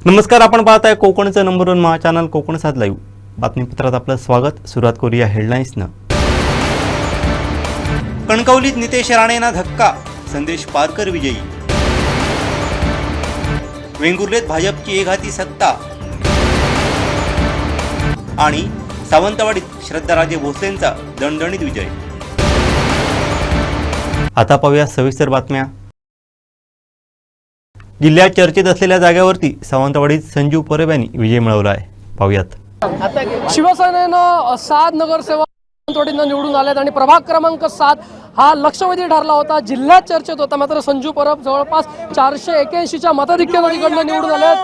नमस्कार, आपण पाहताय कोकणचं नंबर 1 महा चॅनल कोकण 7 लाईव्ह बातमीपत्रात आपलं स्वागत। सुरुवात करूया हेडलाईन्सनं। कणकवलीत नितेश राणेंना धक्का, संदेश पारकर विजयी। वेंगुर्लेत भाजपची एकहाती सत्ता आणि सावंतवाडीत श्रद्धाराजे भोसलेंचा दणदणीत विजय। आता पाहूया सविस्तर बातम्या। जिल्ह्यात चर्चेत असलेल्या जागेवरती सावंतवाडीत संजीव परब यांनी विजय मिळवला आहे। पाहूयात। शिवसेनेनं 7 नगरसेवक सावंतवाडीनं निवडून आलेत आणि प्रभाग क्रमांक 7 हा लक्षवेधी ठरला होता, जिल्ह्यात चर्चेत होता। मात्र संजीव परब जवळपास 481च्या मताधिक्यानं तिकडनं निवडून आलेत।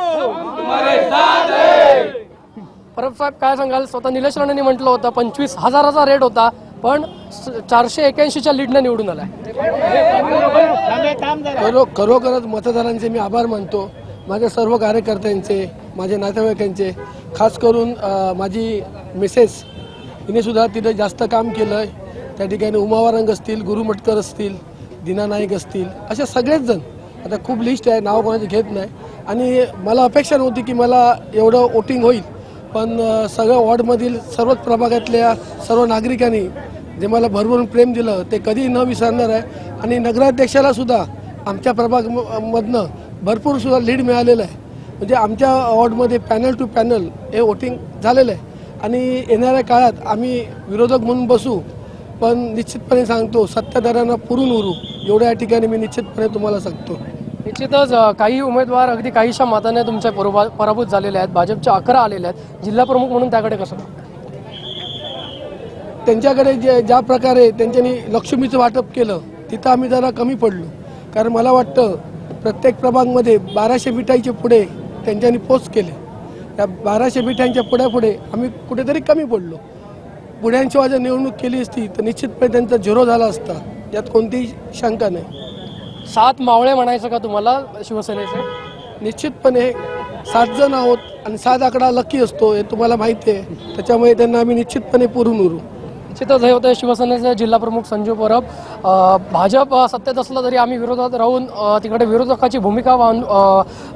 परब साहेब, काय सांगाल? स्वतः निलेश राणेंनी म्हटलं होतं 25,000चा रेट होता, पण 481च्या लीडनं निवडून आलाय। खरोखरच मतदारांचे मी आभार मानतो, माझ्या सर्व कार्यकर्त्यांचे, माझ्या नातेवाईकांचे, खास करून माझी मिसेस हिने सुद्धा तिथे जास्त काम केलं आहे। त्या ठिकाणी उमावारंग असतील, गुरुमटकर असतील, दिना नाईक असतील, असे सगळेच जण, आता खूप लिस्ट आहे, नाव कोणाची घेत नाही। आणि मला अपेक्षा नव्हती की मला एवढं वोटिंग होईल, पण सगळ्या वॉर्डमधील सर्वच प्रभागातल्या सर्व नागरिकांनी जे मला भरभरून प्रेम दिलं ते कधी न विसरणार आहे। आणि नगराध्यक्षाला सुद्धा आमच्या प्रभागमधनं भरपूर सुद्धा लीड मिळालेलं आहे। म्हणजे आमच्या वॉर्डमध्ये पॅनल टू पॅनल हे वोटिंग झालेलं आहे। आणि येणाऱ्या काळात आम्ही विरोधक म्हणून बसू, पण निश्चितपणे सांगतो सत्ताधाऱ्यांना पुरून उरू एवढ्या ठिकाणी मी निश्चितपणे तुम्हाला सांगतो। निश्चितच काही उमेदवार अगदी काहीशा मताने तुमच्या पराभूत झालेले आहेत। भाजपच्या 11 आलेले आहेत। जिल्हा प्रमुख म्हणून त्याकडे कसं? त्यांच्याकडे ज्या प्रकारे त्यांनी लक्ष्मीचं वाटप केलं तिथं आम्ही जरा कमी पडलो, कारण मला वाटतं प्रत्येक प्रभागमध्ये 1200 मिठाईचे पुढे त्यांच्यानी पोस्ट केले। त्या 1200 मिठाईच्या पुढे आम्ही कुठेतरी कमी पडलो। पुढ्यांची जर निवडणूक केली असती तर निश्चितपणे त्यांचा झिरो झाला असता, यात कोणतीही शंका नाही। 7 मावळे म्हणायचं का तुम्हाला शिवसेनेचे? निश्चितपणे 7 जण आहोत आणि 7 आकडा लकी असतो, हे तुम्हाला माहिती आहे। त्याच्यामुळे त्यांना आम्ही निश्चितपणे पुरून उरू। निश्चितच हे होतं शिवसेनेचे जिल्हा प्रमुख संजीव परब। भाजप सत्तेत असलं तरी आम्ही विरोधात राहून तिकडे विरोधकाची भूमिका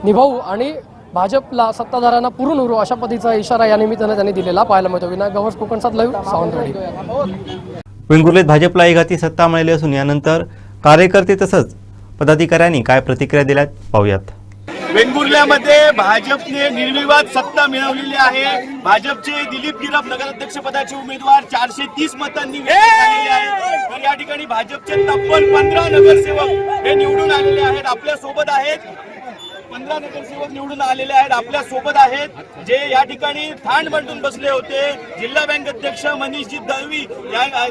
निभावू आणि भाजपला सत्ताधाऱ्यांना पुरून उरू, अशा पद्धतीचा इशारा या निमित्ताने त्यांनी दिलेला पाहायला मिळतो। विनायक गव्हर्स, कोकण 7 लाईव्ह, सावंतवाडी। वेंगुर्लेत भाजपला एकहाती सत्ता मिळाली असून यानंतर कार्यकर्ते तसंच पदाधिकाऱ्यांनी काय प्रतिक्रिया दिल्यात पाहूयात। वेंगुर्ल्यामध्ये भाजपने निर्विवाद सत्ता मिळवलेली आहे। भाजपचे दिलीप गिरप नगराध्यक्षपदाचे उमेदवार 430 मतांनी झालेले आहेत। तर या ठिकाणी भाजपचे तब्बल 15 नगरसेवक हे निवडून आलेले आहेत। आपल्या सोबत आहेत 15 नगरसेवक निवडून आलेले आहेत, आपल्या सोबत आहेत, जे या ठिकाणी थांड मांडून बसले होते। जिल्हा बँक अध्यक्ष मनीषजी दळवी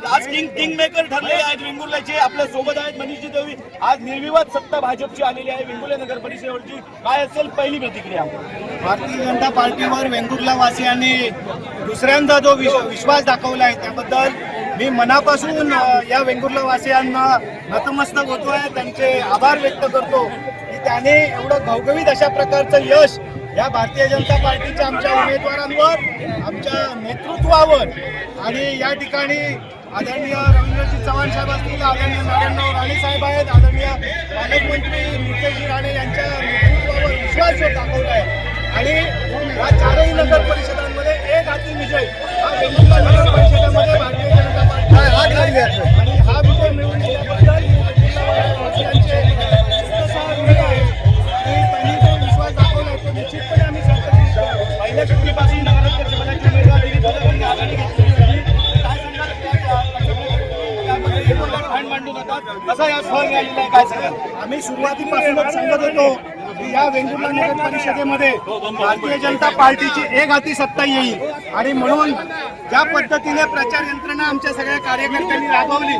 आज किंग मेकर ठरले आहेत वेंगुर्ल्याचे, आपल्या सोबत आहेत मनीषजी दळवी। आज निर्विवाद सत्ता भाजपची आलेली आहे वेंगुर्ला नगर परिषदेवरची, काय असेल पहिली प्रतिक्रिया? भारतीय जनता पार्टीवर वेंगुर्ला वासियांनी दुसऱ्यांदा जो विश्वास दाखवला आहे त्याबद्दल मी मनापासून या वेंगुर्ला वासियांना नतमस्तक होतोय, त्यांचे आभार व्यक्त करतो की त्याने एवढं घवघवीत अशा प्रकारचं यश या भारतीय जनता पार्टीच्या आमच्या उमेदवारांवर, आमच्या नेतृत्वावर आणि या ठिकाणी आदरणीय रवींद्रजी चव्हाण साहेब असतील, आदरणीय नारायणराव राणे साहेब आहेत, आदरणीय पालकमंत्री नितेशजी राणे यांच्या नेतृत्वावर विश्वास जो दाखवला आहे। आणि या 4ही नगर परिषदांमध्ये एक हाती विजय हा वेंगुर्ला नगर परिषदेमध्ये भारतीय जनता पार्टी आणि हा विजय मिळवून दिल्याबद्दल त्यांनी जो विश्वास दाखवला तो निश्चितपणे आम्ही पहिल्या सुट्टीपासून नगराध्यक्षपदाची उमेदवारी आघाडी घेतली होती, काय सांगाल? थांड मांडून होतात, कसा या फळ मिळालेला आहे, काय सांगाल? आम्ही सुरुवातीपासूनच सांगत होतो की या वेंगुर्ला नगर परिषदेमध्ये भारतीय जनता पार्टीची एक हाती सत्ता येईल। आणि म्हणून ज्या पद्धतीने प्रचार यंत्रणा आमच्या सगळ्या कार्यकर्त्यांनी राबवली,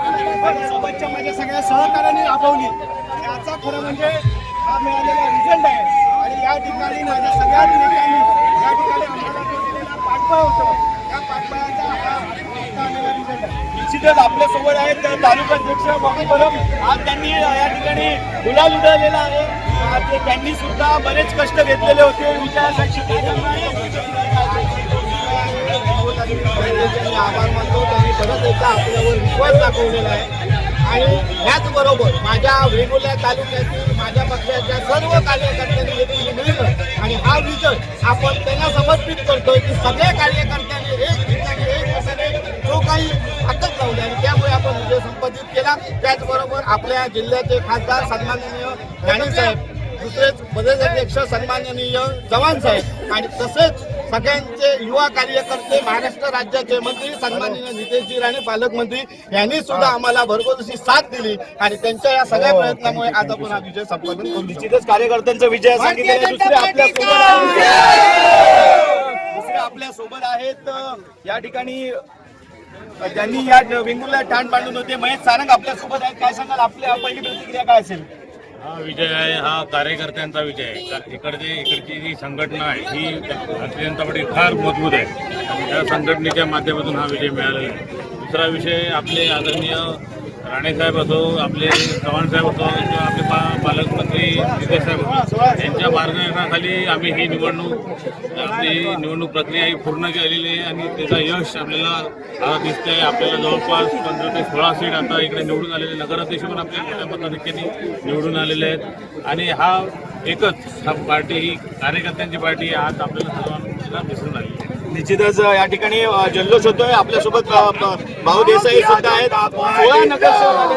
सोबतच्या माझ्या सगळ्या सहकार्यांनी राबवली, याचा खरं म्हणजे हा मिळालेला रिझल्ट आहे। आणि या ठिकाणी माझ्या सगळ्या नेत्यांनी या ठिकाणी आम्हाला जो दिलेला पाठबळ होतं त्या पाठबळाचा हा आलेला रिझल्ट आहे। निश्चितच आपल्या सोबत आहेत तालुकाध्यक्ष बाबू परब, आज त्यांनी या ठिकाणी गुलाल उधळलेला आहे। त्यांनी सुद्धा बरेच कष्ट घेतलेले होते विजयासाठी। आभार मानतो, त्यांनी परत एकदा आपल्यावर विश्वास दाखवलेला आहे। आणि याचबरोबर माझ्या वेंगुर्ला तालुक्यातील माझ्या पक्षाच्या सर्व कार्यकर्त्यांनी देखील मिळून आणि हा विजय विजय आपण त्यांना समर्पित करतोय की सगळ्या कार्यकर्त्यांनी एक ठिकाणी एक मताने जो काही ताकद लावली आणि त्यामुळे आपण विजय संपादित केला. त्याचबरोबर आपल्या जिल्ह्याचे खासदार सन्माननीय राणेसाहेब, दुसरेच प्रदेशाध्यक्ष सन्माननीय चव्हाण साहेब आणि तसेच सगळ्यांचे युवा कार्यकर्ते, महाराष्ट्र राज्याचे मंत्री सन्माननीय नितेशजी राणे पालकमंत्री यांनी सुद्धा आम्हाला भरघोस अशी साथ दिली आणि त्यांच्या या सगळ्या प्रयत्नामुळे आज आपण हा विजय संपादन करू. निश्चितच कार्यकर्त्यांचा विजय सांगितलेला आहे. दुसरे आपल्या सोबत आहेत या ठिकाणी ज्यांनी या वेंगुर्ला ठाण बांधून होते. महेश सारंग आपल्या सोबत आहेत. काय सांगाल, आपल्या पहिली प्रतिक्रिया काय असेल? हा विजय आहे, हा कार्यकर्त्यांचा विजय आहे. इकडची जी संघटना आहे ही भारतीय जनता पार्टी फार मजबूत आहे आणि त्या संघटनेच्या माध्यमातून हा विजय मिळालेला आहे. दुसरा विषय आपले आदरणीय राणेसाहेब असो, आपले चव्हाण साहेब असो किंवा आपले पालकमंत्री नितेश साहेब असो, यांच्या मार्गदर्शनाखाली आम्ही ही निवडणूक प्रक्रिया ही पूर्ण केलेली आहे आणि त्याचा यश आपल्याला आता दिसतंय. आपल्याला जवळपास 15 ते 16 सीट आता इकडे निवडून आलेले, नगराध्यक्ष पण आपल्या मोठ्या मताधिक्याने निवडून आलेले आहेत आणि हा पार्टी ही कार्यकर्त्यांची पार्टी आज आपल्याला सर्वांना दिसून आली आहे. निश्चितच या ठिकाणी जल्लोष होतोय. आपल्यासोबत भाऊ देसाई सुद्धा आहेत. 16 नगरसेवक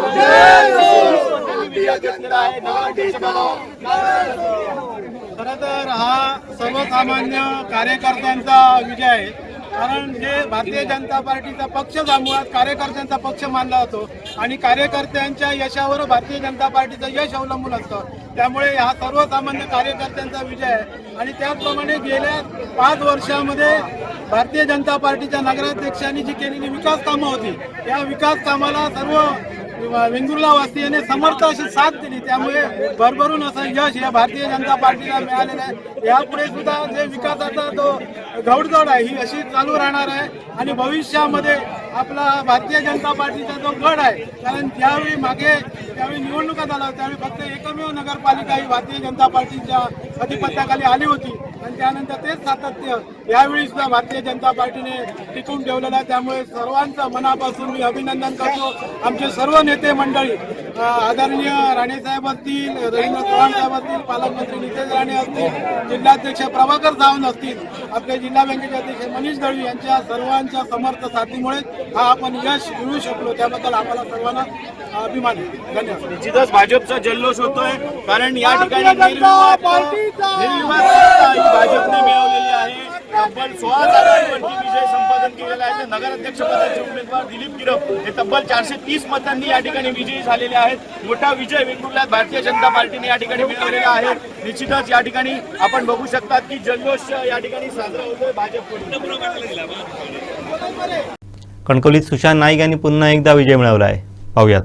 खरं तर हा सर्वसामान्य कार्यकर्त्यांचा विजय आहे. कारण जे भारतीय जनता पार्टीचा पक्षच हा मुळात कार्यकर्त्यांचा पक्ष मानला जातो आणि कार्यकर्त्यांच्या यशावर भारतीय जनता पार्टीचं यश अवलंबून असतं. त्यामुळे हा सर्वसामान्य कार्यकर्त्यांचा विजय आहे आणि त्याचप्रमाणे गेल्या 5 वर्षामध्ये भारतीय जनता पार्टीच्या नगराध्यक्षांनी जी केलेली विकास कामं होती, या विकास कामाला सर्व वेंगुर्ला वासियांनी समर्थ अशी साथ दिली. त्यामुळे भरभरून असं यश या भारतीय जनता पार्टीला मिळालेलं आहे. यापुढे सुद्धा जे विकासाचा जो घौडदौड आहे ही अशी चालू राहणार आहे आणि भविष्यामध्ये आपला भारतीय जनता पार्टीचा जो गड आहे, कारण त्यावेळी निवडणुका झाल्या त्यावेळी फक्त एकमेव नगरपालिका ही भारतीय जनता पार्टीच्या अधिपत्याखाली आली होती आणि त्यानंतर तेच सातत्य यावेळी सुद्धा भारतीय जनता पार्टीने टिकवून ठेवलेलं आहे. त्यामुळे सर्वांचं मनापासून मी अभिनंदन करतो. आमचे सर्व नेते मंडळी आदरणीय राणेसाहेब असतील, रवींद्र चव्हाण साहेब असतील, पालकमंत्री नितेश राणे असतील, जिल्हाध्यक्ष प्रभाकर सावंत असतील, आपले जिल्हा बँकेचे अध्यक्ष मनीष दळवी यांच्या सर्वांच्या समर्थ साथीमुळे हा आपण यश मिळवू शकलो. त्याबद्दल आम्हाला सर्वांना अभिमान आहे. धन्यवाद. निश्चितच भाजपचा जल्लोष होतोय कारण या ठिकाणी निर्विवाद सत्ता ही भाजपने मिळवलेली आहे. तब्बल 16 जागांवरती विजय संपादन केलेला आहे. नगराध्यक्ष पदाचे उमेदवार दिलीप गिरप हे तब्बल 430 मतांनी या ठिकाणी विजयी झालेले आहेत. मोठा विजय वेंगुर्ल्यात भारतीय जनता पार्टीने या ठिकाणी मिळवलेला आहे. निश्चितच या ठिकाणी आपण बघू शकतात की जल्लोष या ठिकाणी साजरा होतोय भाजपकडून. कणकवलीत सुशांत नाईक यांनी पुन्हा एकदा विजय मिळवला आहे. पाहूयात.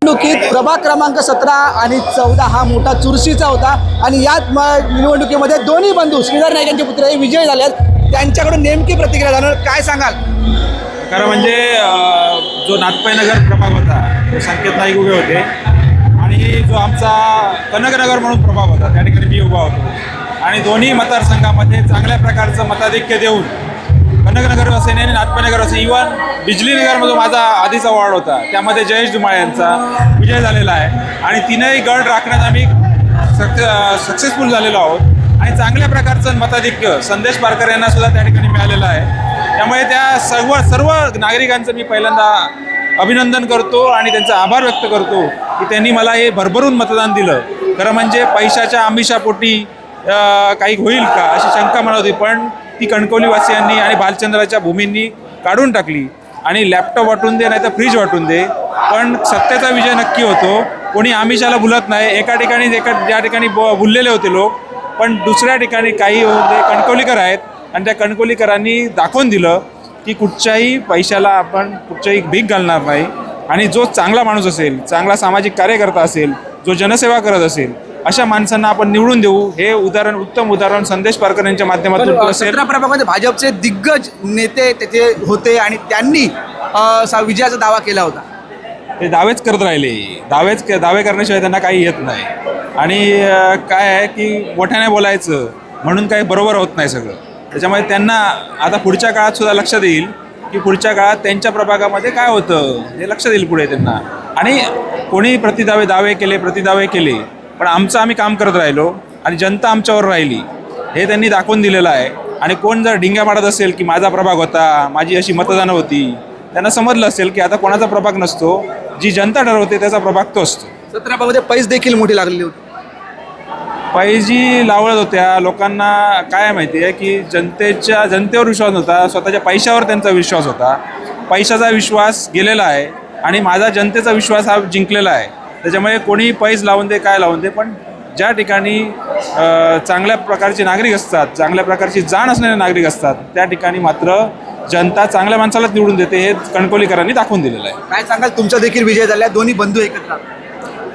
निवडणुकीत प्रभाग क्रमांक 17 आणि 14 हा मोठा चुरशीचा होता आणि याच निवडणुकीमध्ये दोन्ही बंधू श्रीधर नाईक यांचे पुत्र हे विजयी झाले आहेत. त्यांच्याकडून नेमकी प्रतिक्रिया जाणार, काय सांगाल? खरं म्हणजे जो नाथपाईनगर प्रभाग होता तो संकेत नाईक उभे होते आणि जो आमचा कनकनगर म्हणून प्रभाग होता त्या ठिकाणी मी उभा होतो आणि दोन्ही मतदारसंघामध्ये चांगल्या प्रकारचं मताधिक्य देऊन कनकनगर असेल आणि नाथपाईनगर असेल, इव्हन बिजलीनगरमध्ये माझा आधीचा वॉर्ड होता त्यामध्ये जयेश धुमाळे यांचा विजय झालेला आहे आणि तीनही गड राखण्यात आम्ही सक्सेसफुल झालेलो आहोत आणि चांगल्या प्रकारचं मताधिक्य संदेश पारकर यांना सुद्धा त्या ठिकाणी मिळालेलं आहे. त्यामुळे त्या सर्व नागरिकांचं मी पहिल्यांदा अभिनंदन करतो आणि त्यांचा आभार व्यक्त करतो की त्यांनी मला हे भरभरून मतदान दिलं. खरं म्हणजे पैशाच्या आमिषापोटी काही होईल का अशी शंका मला होती, पण ती कणकवलीवासियांनी आणि भालचंद्राच्या भूमींनी काढून टाकली आणि लॅपटॉप वाटून दे नाही तर फ्रीज वाटून दे, पण सत्तेचा विजय नक्की होतो. कोणी आमिषाला भुलत नाही. ज्या ठिकाणी भुललेले होते लोक, पण दुसऱ्या ठिकाणी काही कणकवलीकर आहेत आणि त्या कणकवलीकरांनी दाखवून दिलं की कुठच्याही पैशाला आपण कुठच्याही भीक घालणार नाही आणि जो चांगला माणूस असेल, चांगला सामाजिक कार्यकर्ता असेल, जो जनसेवा करत असेल, अशा माणसांना आपण निवडून देऊ. हे उत्तम उदाहरण संदेश पारकर यांच्या माध्यमातून असेल. 17 प्रभागामध्ये भाजपचे दिग्गज नेते तिथे होते आणि त्यांनी विजयाचा दावा केला होता. ते दावेच करत राहिले. दावे करण्याशिवाय त्यांना काही येत नाही आणि काय आहे की मोठ्याने बोलायचं म्हणून काही बरोबर होत नाही सगळं. त्याच्यामुळे त्यांना आता पुढच्या काळात सुद्धा लक्षात येईल की पुढच्या काळात त्यांच्या प्रभागामध्ये काय होतं हे लक्षात येईल पुढे त्यांना. आणि कोणी प्रतिदावे केले पण आमचं आम्ही काम करत राहिलो आणि जनता आमच्यावर राहिली हे त्यांनी दाखवून दिलेलं आहे. आणि कोण जर ढिंग्या मारत असेल की माझा प्रभाग होता, माझी अशी मतदानं होती, त्यांना समजलं असेल की आता कोणाचा प्रभाग नसतो, जी जनता ठरवते त्याचा प्रभाग तो असतो. 17 मध्ये पैस देखील मोठी लागलेली होती. पैजी लावळत होत्या. लोकांना काय माहिती आहे की जनतेवर विश्वास नव्हता, स्वतःच्या पैशावर त्यांचा विश्वास होता. पैशाचा विश्वास गेलेला आहे आणि माझा जनतेचा विश्वास हा जिंकलेला आहे. त्याच्यामुळे कोणी पैस लावून दे, काय लावून दे, पण ज्या ठिकाणी चांगल्या प्रकारचे नागरिक असतात, चांगल्या प्रकारची जाण असणारे नागरिक असतात, त्या ठिकाणी मात्र जनता चांगल्या माणसालाच निवडून देते. हे कणकवलीकरांनी दाखवून दिलेलं आहे. काय सांगाल, तुमचा देखील विजय झाला, दोन्ही बंधू एकत्र.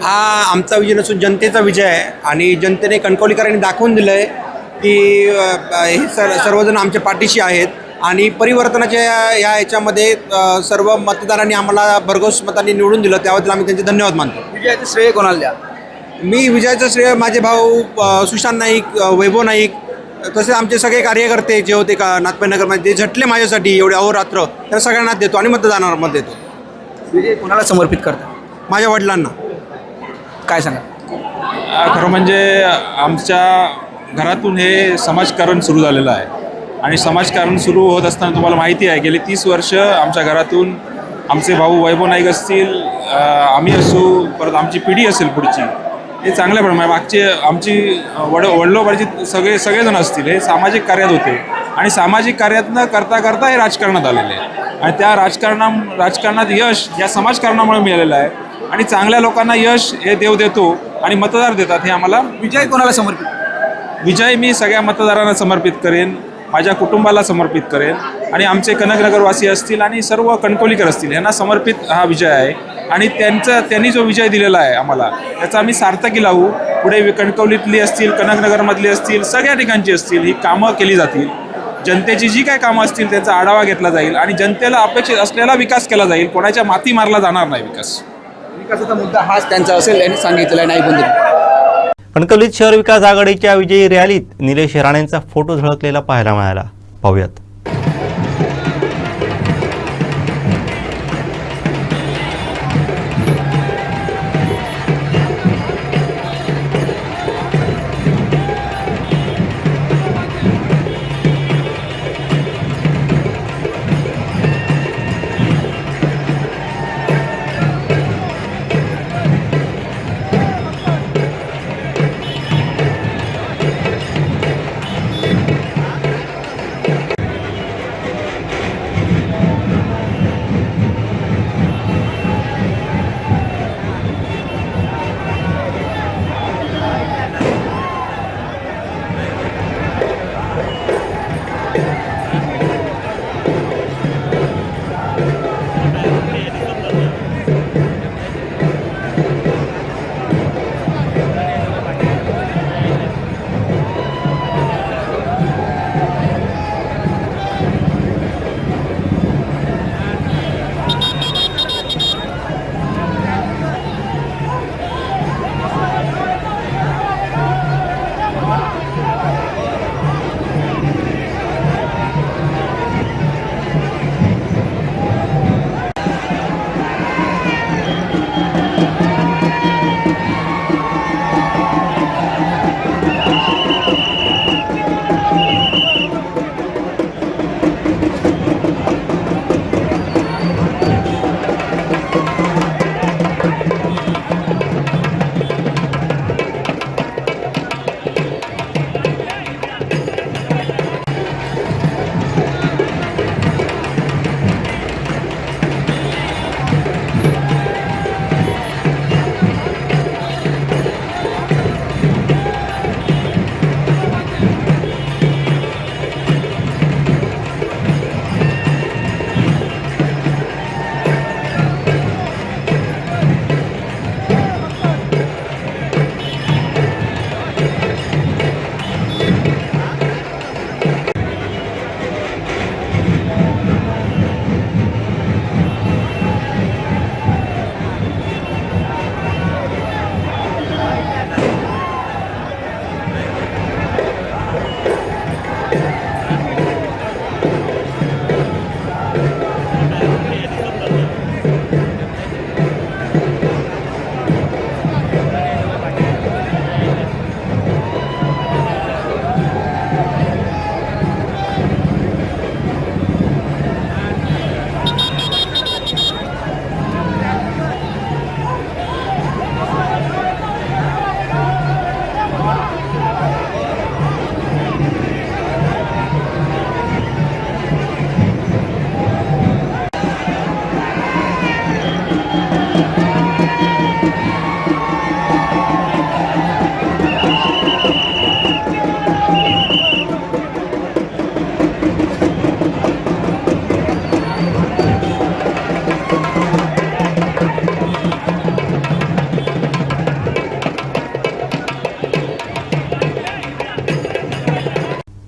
हा आमचा विजय नसून जनतेचा विजय आहे आणि जनतेने कणकवलीकरांनी दाखवून दिलं आहे की हे सर्वजण आमच्या पाठीशी आहेत आणि परिवर्तनाच्या याच्यामध्ये सर्व मतदारांनी आम्हाला भरघोस मतांनी निवडून दिलं, त्याबद्दल आम्ही त्यांचे धन्यवाद मानतो. विजयाचं श्रेय कोणाला द्या? मी विजयाचं श्रेय माझे भाऊ सुशांत नाईक, वैभव नाईक, तसे आमचे सगळे कार्यकर्ते जे होते का नाथपैनगरमध्ये ते झटले माझ्यासाठी एवढे अहोरात्र, त्या सगळ्यांना देतो आणि मतदानावर देतो. विजय कोणाला समर्पित करता? माझ्या वडिलांना. काय सांगा? खरं म्हणजे आमच्या घरातून हे समाजकारण सुरू झालेलं आहे आणि समाजकारण सुरू होत असताना तुम्हाला माहिती आहे गेली 30 वर्ष आमच्या घरातून आमचे भाऊ वैभव नाईक असतील, आम्ही असू, परत आमची पिढी असेल पुढची, हे चांगल्या प्रमाणे मागचे आमची वडिलोपार्जित सगळेजण असतील, हे सामाजिक कार्यात होते आणि सामाजिक कार्यातनं करता करता हे राजकारणात आलेले आहे आणि त्या राजकारणात यश या समाजकारणामुळे मिळालेलं आहे आणि चांगल्या लोकांना यश हे देव देतो आणि मतदार देतात. हे आम्हाला विजय कोणाला समर्पित? विजय मी सगळ्या मतदारांना समर्पित करेन, माझ्या कुटुंबाला समर्पित करेन आणि आमचे कनकनगरवासी असतील आणि सर्व कणकवलीकर असतील यांना समर्पित हा विजय आहे आणि त्यांनी जो विजय दिलेला आहे आम्हाला त्याचा आम्ही सार्थकी लावू. पुढे कणकवलीतली असतील, कनकनगरमधली असतील, सगळ्या ठिकाणची असतील, ही कामं केली जातील. जनतेची जी काय कामं असतील त्याचा आढावा घेतला जाईल आणि जनतेला अपेक्षित असलेला विकास केला जाईल. कोणाच्या माती मारला जाणार नाही. विकासाचा मुद्दा हाच त्यांचा असेल यांनी सांगितलेला नाही बंधू. कणकवलीत शहर विकास आघाडीच्या विजयी रॅलीत निलेश राणेंचा फोटो झळकलेला पाहायला मिळाला. पाहूयात.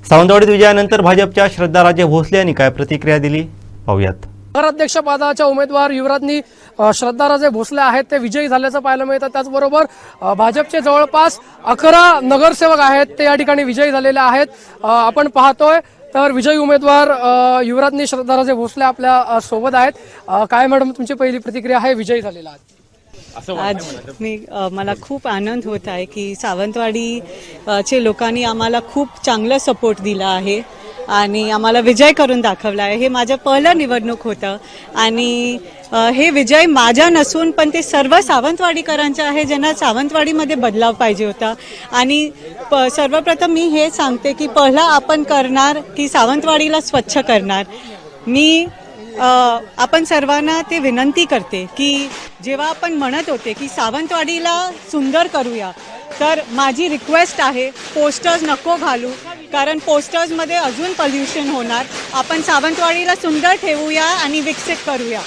सावंतवाडीत विजयानंतर भाजपच्या श्रद्धाराजे भोसले यांनी काय प्रतिक्रिया दिली पाहूयात. नगराध्यक्ष पदाच्या उमेदवार युवराजनी श्रद्धाराजे भोसले आहेत ते विजयी झाल्याचं पाहायला मिळतं. त्याचबरोबर भाजपचे जवळपास 11 नगरसेवक आहेत ते या ठिकाणी विजयी झालेले आहेत. आपण पाहतोय तर विजयी उमेदवार युवराजनी श्रद्धाराजे भोसले आपल्या सोबत आहेत. काय मॅडम तुमची पहिली प्रतिक्रिया आहे विजयी झालेला आहे? आज मला खूप आनंद होत आहे की सावंतवाडी चे लोकांनी आम्हाला खूप चांगला सपोर्ट दिला आहे आणि आम्हाला विजय करून दाखवला आहे. हे माझं पहिलं निवडणूक होतं आणि हे विजय माझा नसून पण ते सर्व सावंतवाडीकरांचं आहे ज्यांना सावंतवाडीमध्ये बदलाव पाहिजे होता. आणि सर्वप्रथम मी हे सांगते की पहिला आपण करणार की सावंतवाडीला स्वच्छ करणार. मी आपण सर्वांना ते विनंती करते की जेव्हा आपण म्हणत होते की सावंतवाडीला सुंदर करूया तर माझी रिक्वेस्ट आहे पोस्टर्स नको घालू कारण पोस्टर्समध्ये अजून पोल्युशन होणार. आपण सावंतवाडीला सुंदर ठेवूया आणि विकसित करूया.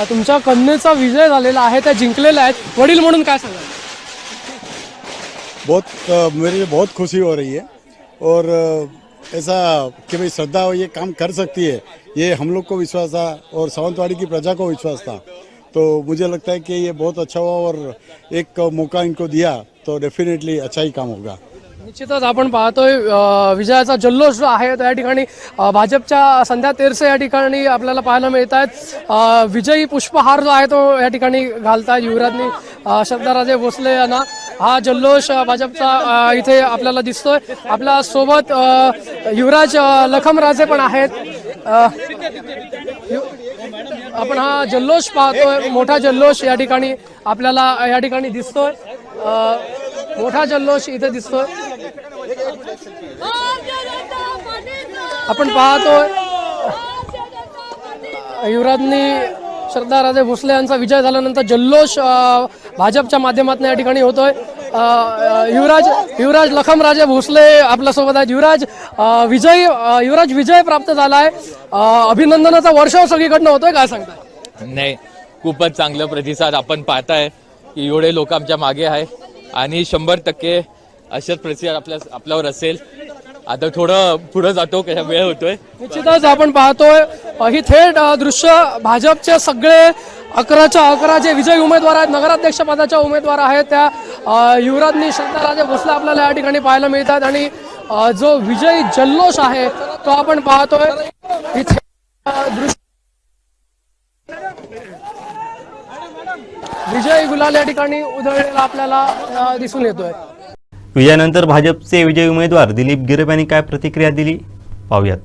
तुमच्या कन्येचा विजय झालेला आहे त्या जिंकलेल्या आहेत वडील म्हणून काय सांगाल? मेरे लिए बहुत खुशी हो रही है और ऐसा कि भाई श्रद्धा ये काम कर सकती है ये हम लोग को विश्वास था और सावंतवाड़ी की प्रजा को विश्वास था. तो मुझे लगता है कि ये बहुत अच्छा हुआ और एक मौका इनको दिया तो डेफिनेटली अच्छा ही काम होगा. निश्चितच आपण पाहतोय विजयाचा जल्लोष जो आहे तो या ठिकाणी भाजपच्या संध्या तेरसे या ठिकाणी आपल्याला पाहायला मिळत आहेत. विजयी पुष्पहार जो आहे तो या ठिकाणी घालतात युवराजनी श्रद्धाराजे भोसले यांना. हा जल्लोष भाजपचा इथे आपल्याला दिसतोय. आपल्या सोबत युवराज लखमराजे पण आहेत. आपण हा जल्लोष पाहतोय मोठा जल्लोष या ठिकाणी आपल्याला या ठिकाणी दिसतोय. मोठा जल्लोष इथे दिसतोय. आपण पाहतोय युवराजनी श्रद्धाराजे भोसले यांचा विजय झाल्यानंतर जल्लोष भाजपच्या माध्यमातून या ठिकाणी होतोय. युवराज लखमराजे भोसले आपल्यासोबत आहेत. युवराज विजय प्राप्त झाला आहे. अभिनंदनाचा वर्षाव सगळीकडनं होतोय काय सांगताय? नाही खूपच चांगलं प्रतिसाद आपण पाहताय की एवढे लोक आमच्या मागे आहे आणि 100% अशाच प्रतिसाद आपल्यावर असेल. आता थोडं पुढे जातो कशा वेळ होतोय. निश्चितच आपण पाहतोय ही थेट दृश्य भाजपचे सगळे 11च्या 11 जे विजयी उमेदवार आहेत नगराध्यक्ष पदाच्या उमेदवार आहेत त्या युवराजनी श्रद्धाराजे भोसले आपल्याला या ठिकाणी पाहायला मिळतात आणि जो विजयी जल्लोष आहे तो आपण पाहतोय. ही दृश्य विजय गुलाल या ठिकाणी उधळलेला आपल्याला दिसून येतोय. विजयानंतर भाजपचे विजयी उमेदवार दिलीप गिरप यांनी काय प्रतिक्रिया दिली पाहूयात.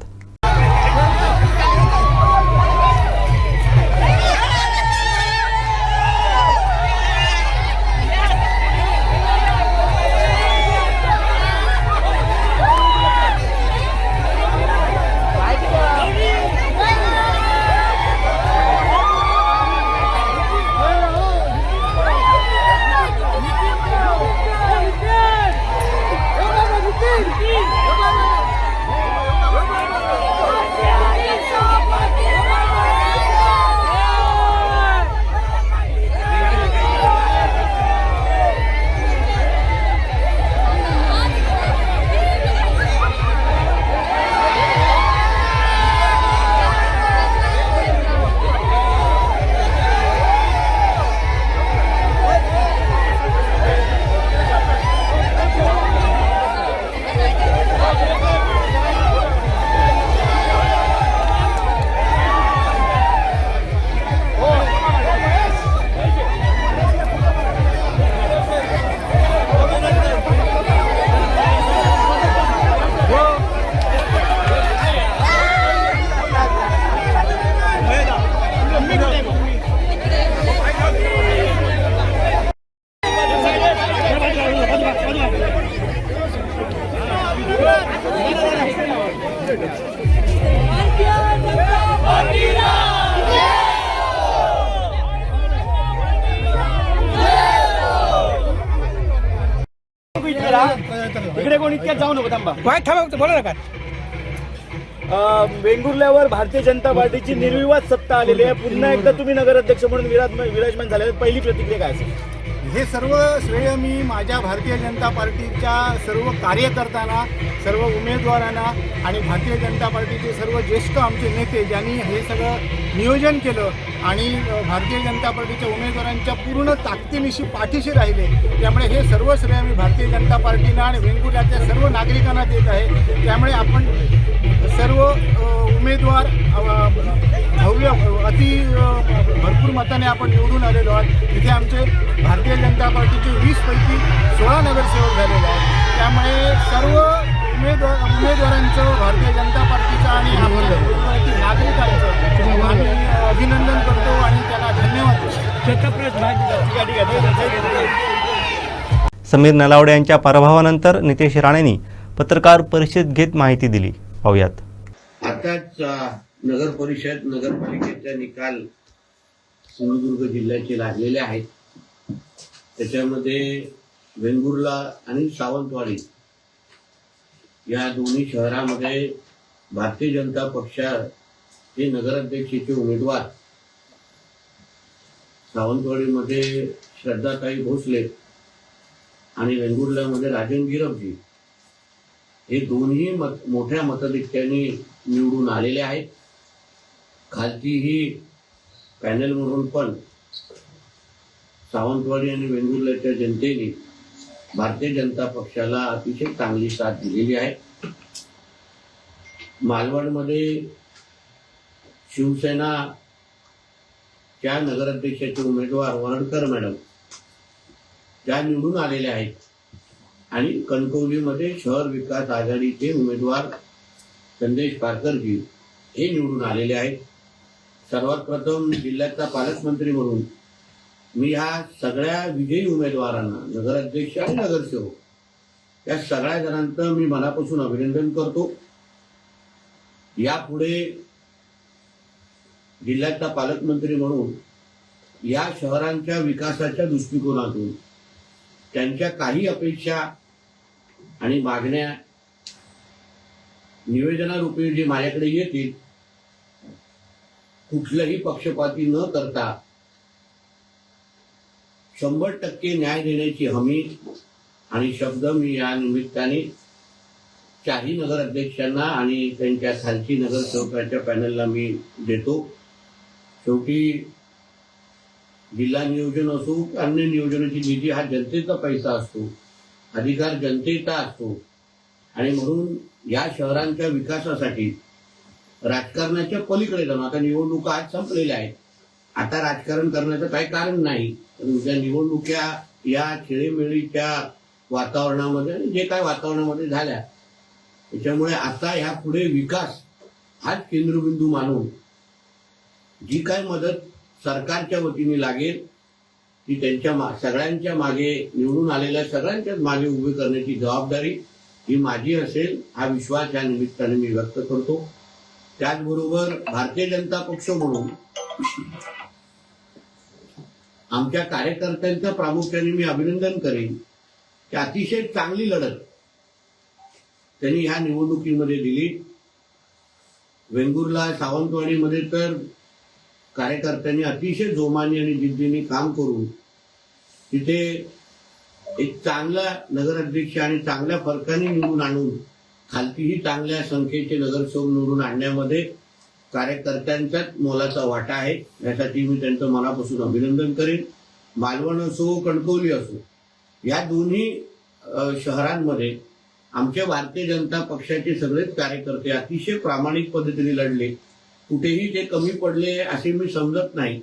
इकडे कोण इतक्यात जाऊ नको थांबा. बोला ना काय. वेंगुर्ल्यावर भारतीय जनता पार्टीची निर्विवाद सत्ता आलेली आहे. पुन्हा एकदा तुम्ही नगराध्यक्ष म्हणून विराजमान झाले. पहिली प्रतिक्रिया काय असेल? हे सर्व श्रेय मी माझ्या भारतीय जनता पार्टीच्या सर्व कार्यकर्त्यांना, सर्व उमेदवारांना आणि भारतीय जनता पार्टीचे सर्व ज्येष्ठ आमचे नेते ज्यांनी हे सगळं नियोजन केलं आणि भारतीय जनता पार्टीच्या उमेदवारांच्या पूर्ण ताकदीनिशी पाठीशी राहिले, त्यामुळे हे सर्व श्रेय मी भारतीय जनता पार्टीनं आणि वेंगुर्ल्याच्या सर्व नागरिकांना देत आहे. त्यामुळे आपण सर्व उमेदवार भव्य भरपूर मताने आपण निवडून आलेलो आहोत. तिथे आमचे भारतीय जनता पार्टीचे 20 पैकी 16 नगरसेवक झालेले आहेत. त्यामुळे सर्व उमेदवारांचं, भारतीय जनता पार्टीचं आणि आपल्या नागरिकांचं आम्ही अभिनंदन करतो आणि त्यांना धन्यवाद देतो. समीर नलावडे यांच्या पराभवानंतर नितेश राणेंनी पत्रकार परिषद घेत माहिती दिली. पाहूयात. आताच नगर परिषद नगरपालिकेचा निकाल सिंधुदुर्ग जिल्ह्याचे लागलेले आहेत. त्याच्यामध्ये वेंगुर्ला आणि सावंतवाडी या दोन्ही शहरामध्ये भारतीय जनता पक्षाचे नगराध्यक्षाचे उमेदवार सावंतवाडीमध्ये श्रद्धाताई भोसले आणि वेंगुर्ल्यामध्ये राजन गिरपजी हे दोन्ही मोठ्या मताधिक्याने निवडून आलेले आहेत. खालतीही पॅनल म्हणून पण सावंतवाडी आणि वेंगुर्ल्याच्या जनतेने भारतीय जनता पक्षाला अतिशय चांगली साथ दिलेली आहे. मालवणमध्ये शिवसेनाच्या नगराध्यक्षाचे उमेदवार वरडकर मॅडम त्या निवडून आलेल्या आहेत आणि कणकवलीमध्ये शहर विकास आघाडीचे उमेदवार संदेश पारकरजी हे निवडून आलेले आहेत. सर्वात प्रथम जिल्ह्याचा पालकमंत्री म्हणून मी ह्या सगळ्या विजयी उमेदवारांना, नगराध्यक्ष आणि नगरसेवक या सगळ्या जणांचं मी मनापासून अभिनंदन करतो. यापुढे जिल्ह्याचा पालकमंत्री म्हणून या शहरांच्या विकासाच्या दृष्टिकोनातून त्यांच्या काही अपेक्षा आणि मागण्या निवेदनारूपी जे माझ्याकडे येतील, कुठलंही पक्षपाती न करता 100% न्याय देण्याची हमी आणि शब्द मी या निमित्ताने चारही नगराध्यक्षांना आणि त्यांच्या खालची नगरसेवकाच्या पॅनलला मी देतो. शेवटी जिल्हा नियोजन असो, अन्य नियोजनाची निधी हा जनतेचा पैसा असतो, अधिकार जनतेचा असतो आणि म्हणून या शहरांच्या विकासासाठी राजकारणाच्या पलीकडे जाऊन, आता निवडणुका आज संपलेल्या आहेत, आता राजकारण करण्याचं काही कारण नाही. त्या निवडणुका या खेळीमेळीच्या वातावरणामध्ये जे काय वातावरणामध्ये झाल्या, त्याच्यामुळे आता ह्या पुढे विकास हाच केंद्रबिंदू मानून जी काय मदत सरकारच्या वतीने लागेल ती त्यांच्या सगळ्यांच्या मागे, निवडून आलेल्या सगळ्यांच्याच मागे उभी करण्याची जबाबदारी ही माझी असेल, हा विश्वास या निमित्ताने मी व्यक्त करतो. त्याचबरोबर भारतीय जनता पक्ष म्हणून आमच्या कार्यकर्त्यांचं प्रामुख्याने मी अभिनंदन करेन की अतिशय चांगली लढत त्यांनी ह्या निवडणुकीमध्ये दिली. वेंगुर्ला सावंतवाडीमध्ये तर कार्यकर्त्यांनी अतिशय जोमाने आणि जिद्दीने काम करून तिथे एक चांगला नगराध्यक्ष आणि चांगल्या फरकाने निवडून आणून खालतीही चांगल्या संख्येचे नगरसेवक निवडून आणण्यामध्ये कार्यकर्त्यांचाच मोलाचा वाटा आहे. यासाठी मी त्यांचं मनापासून अभिनंदन करेन. मालवण असो, कणकवली असो, या दोन्ही शहरांमध्ये आमच्या भारतीय जनता पक्षाचे सगळेच कार्यकर्ते अतिशय प्रामाणिक पद्धतीने लढले. कुठेही ते कमी पडले असे मी समजत नाही.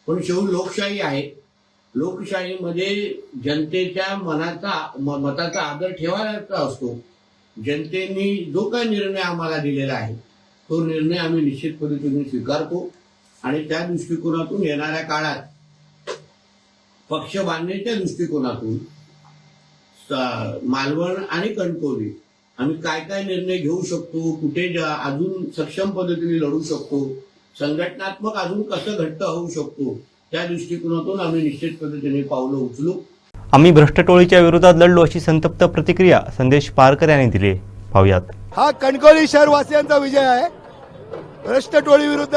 पण शेवटी लोकशाही आहे. लोकशाहीमध्ये जनतेच्या मताचा आदर ठेवायचा असतो. जनतेने जो काही निर्णय आम्हाला दिलेला आहे तो निर्णय आम्ही निश्चित पद्धतीने स्वीकारतो आणि त्या दृष्टिकोनातून येणाऱ्या काळात पक्ष बांधण्याच्या दृष्टिकोनातून मालवण आणि कणकवली आम्ही काय काय निर्णय घेऊ शकतो, कुठे अजून सक्षम पद्धतीने लढू शकतो, संघटनात्मक अजून कसं घट्ट होऊ शकतो, त्या दृष्टिकोनातून आम्ही निश्चित पद्धतीने पावलं उचलू. आम्ही भ्रष्टटोळीच्या विरोधात लढलो अशी संतप्त प्रतिक्रिया संदेश पारकर यांनी दिली. पाहूयात. हा कणकवली शहरवासियांचा विजय आहे. भ्रष्ट टोळी विरुद्ध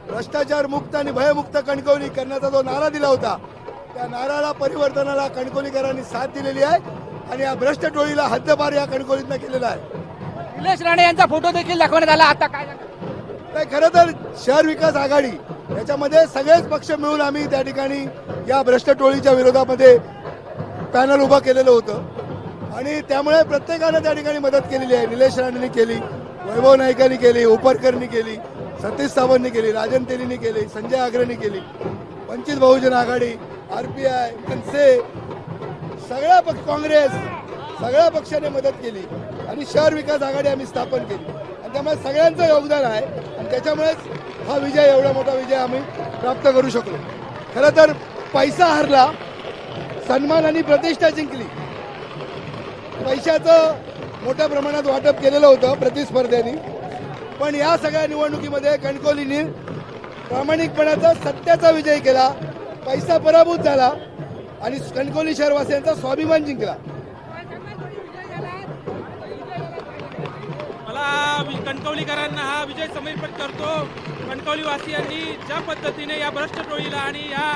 भ्रष्टाचार मुक्त आणि भयमुक्त कणकवली करण्याचा जो नारा दिला होता त्या नाराला परिवर्तनाला कणकवलीकरांनी साथ दिलेली आहे आणि या भ्रष्ट टोळीला हद्दपार या कणकवलीतनं केलेला आहे. निलेश राणे यांचा फोटो देखील दाखवण्यात आला. आता काय नाही, खरं तर शहर विकास आघाडी याच्यामध्ये सगळेच पक्ष मिळून आम्ही त्या ठिकाणी या भ्रष्ट टोळीच्या विरोधामध्ये पॅनल उभं केलेलं होतं आणि त्यामुळे प्रत्येकानं त्या ठिकाणी मदत केलेली आहे. निलेश राणेंनी केली, वैभव नाईकांनी केली, उपरकरनी केली, सतीश सावंतनी केली, राजन तेलींनी केली, संजय आग्रेनी केली, वंचित बहुजन आघाडी, RPI, मनसे, सगळ्या पक्ष, काँग्रेस, सगळ्या पक्षाने मदत केली आणि शहर विकास आघाडी आम्ही स्थापन केली आणि त्यामुळे सगळ्यांचं योगदान आहे आणि त्याच्यामुळेच हा विजय, एवढा मोठा विजय आम्ही प्राप्त करू शकलो. खरं तर पैसा हरला, सन्मान आणि प्रतिष्ठा जिंकली. पैशाचं मोठ्या प्रमाणात वाटप केलेलं होतं प्रतिस्पर्ध्यांनी, पण या सगळ्या निवडणुकीमध्ये कणकवलीने प्रामाणिकपणाचा, सत्याचा विजय केला. पैसा पराभूत झाला आणि कणकवली शहरवासियांचा स्वाभिमान जिंकला. मला कणकवलीकरांना हा विजय समर्पित करतो. कणकवलीवासियांनी ज्या पद्धतीने या भ्रष्ट टोळीला आणि या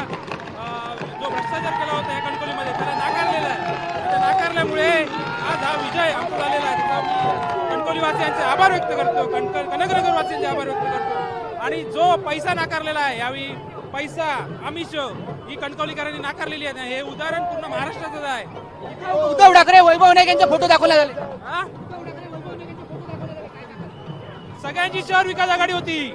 जो भ्रष्टाचार केला होता या कणकवलीमध्ये त्याला नाकारलेला आहे. त्या नाकारल्यामुळे आज हा विजय आमचा झालेला आहे. त्याचा मी कणकवलीवासियांचे आभार व्यक्त करतो, कनकनगरवासियांचे आभार व्यक्त करतो. आणि जो पैसा नाकारलेला आहे, यावेळी पैसा, आमिष ही कणकवलीकरांनी नाकारलेली आहे. हे उदाहरण पूर्ण महाराष्ट्राचंच आहे. उद्धव ठाकरे, वैभव नाईक यांचे फोटो दाखवण्यात आले. सगळ्यांची शहर विकास आघाडी होती.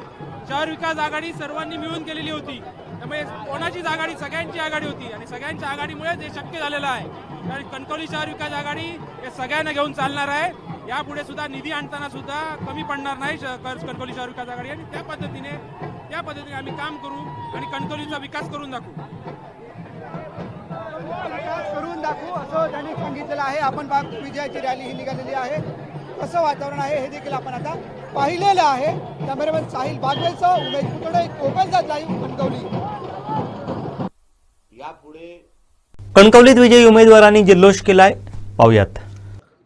शहर विकास आघाडी सर्वांनी मिळून केलेली होती. त्यामुळे कोणाचीच आघाडी, सगळ्यांची आघाडी होती आणि सगळ्यांच्या आघाडीमुळे हे शक्य झालेलं आहे. कारण कणकवली शहर विकास आघाडी हे सगळ्यांना घेऊन चालणार आहे. यापुढे सुद्धा निधी आणताना सुद्धा कमी पडणार नाही कणकवली शहर विकास आघाडी आणि त्या पद्धतीने आम्ही काम करू आणि कणकवलीचा विकास करून दाखवू. असं त्यांनी सांगितलेलं आहे. आपण विजयाची रॅली ही निघालेली आहे. कसं वातावरण आहे हे देखील आपण आता पाहिलेलं आहे. कॅमेरामॅन साहिल बागवेलसह उमेश पुतळे, कोकणचा लाईव्ह, कणकवली. यापुढे कणकवलीत विजयी उमेदवारांनी जल्लोष केलाय, पाहूयात.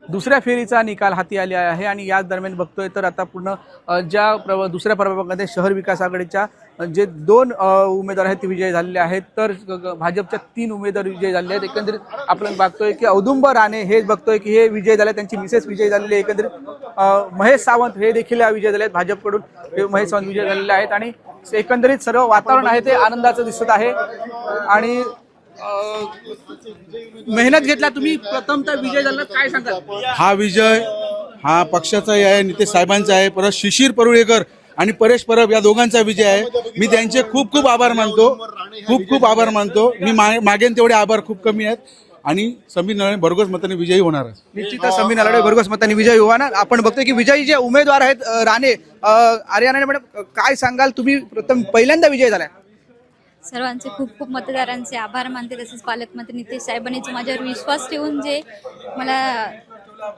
दुसऱ्या फेरीचा निकाल हाती आले आहे आणि याच दरम्यान बघतोय तर आता पूर्ण दुसऱ्या प्रभागामध्ये शहर विकास आघाडीच्या जे 2 उमेदवार आहेत ते विजयी झालेले आहेत. तर भाजपच्या 3 उमेदवार विजयी झालेले आहेत. एकंदरीत आपण बघतोय की औदुंबर राणे हे बघतोय की हे विजय झाले, त्यांची मिसेस विजयी झालेली आहे. एकंदरीत महेश सावंत हे देखील विजय झाले आहेत. भाजपकडून महेश सावंत विजय झालेले आहेत आणि एकंदरीत सर्व वातावरण आहे ते आनंदाचं दिसत आहे. आणि मेहनत घेतला तुम्ही, प्रथमतः विजय झाला, काय सांगाल? हा विजय हा पक्षाचाही आहे, नितेश साहेबांचा आहे, परत शिशिर परुळेकर आणि परेश परब या दोघांचा विजय आहे. मी त्यांचे खूप खूप आभार मानतो. मी मागेन तेवढे आभार खूप कमी आहेत आणि समीर नलावडे भरघोस मताने विजयी होणार आहे. निश्चितच समीर नलावडे भरघोस मताने विजयी होणार. आपण बघतोय की विजयी जे उमेदवार आहेत राणे, आर्या राणे मॅडम, काय सांगाल? तुम्ही पहिल्यांदा विजय झालाय. सर्वांचे खूप खूप मतदारांचे आभार मानते. तसेच पालकमंत्री नितेश साहेबांनी माझ्यावर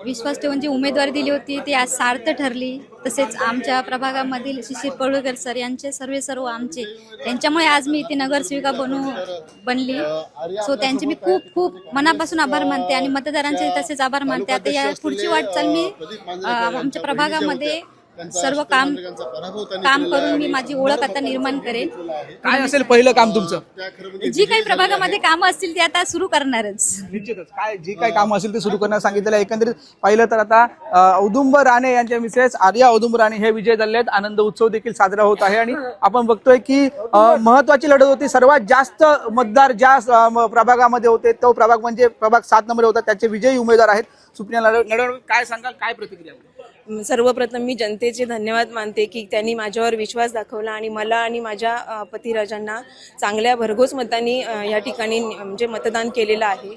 विश्वास ठेवून जी उमेदवारी दिली होती ती आज सार्थ ठरली. तसेच आमच्या प्रभागामधील शिशिर परुळेकर सर यांचे सर्व आमचे, त्यांच्यामुळे आज मी इथे नगरसेविका बनली. सो त्यांचे मी खूप खूप मनापासून आभार मानते आणि मतदारांचे तसेच आभार मानते. आता या पुढची वाटचाल मी आमच्या प्रभागामध्ये सर्व काम करून मी माझी ओळख आता निर्माण करेन. काय असेल पहिलं काम तुमचं? जी काही प्रभागामध्ये कामं असतील ती आता सुरू करणारच. निश्चितच जी काही कामं असतील ते सुरू करण्यास सांगितलेलं आहे. एकंदरीत पाहिलं तर आता औदुंबर राणे यांच्या मिसेस आर्या औदुंबर राणे हे विजय झाले आहेत. आनंद उत्सव देखील साजरा होत आहे आणि आपण बघतोय की महत्वाची लढत होती. सर्वात जास्त मतदार ज्या प्रभागामध्ये होते तो प्रभाग म्हणजे प्रभाग 7 नंबर होता. त्याचे विजयी उमेदवार आहेत. सुप्रिया नलावडे, काय सांगाल, काय प्रतिक्रिया? सर्वप्रथम मी जनतेचे धन्यवाद मानते की त्यांनी माझ्यावर विश्वास दाखवला आणि मला आणि माझ्या पतिराजांना चांगल्या भरघोस मतांनी या ठिकाणी म्हणजे मतदान केलेलं आहे.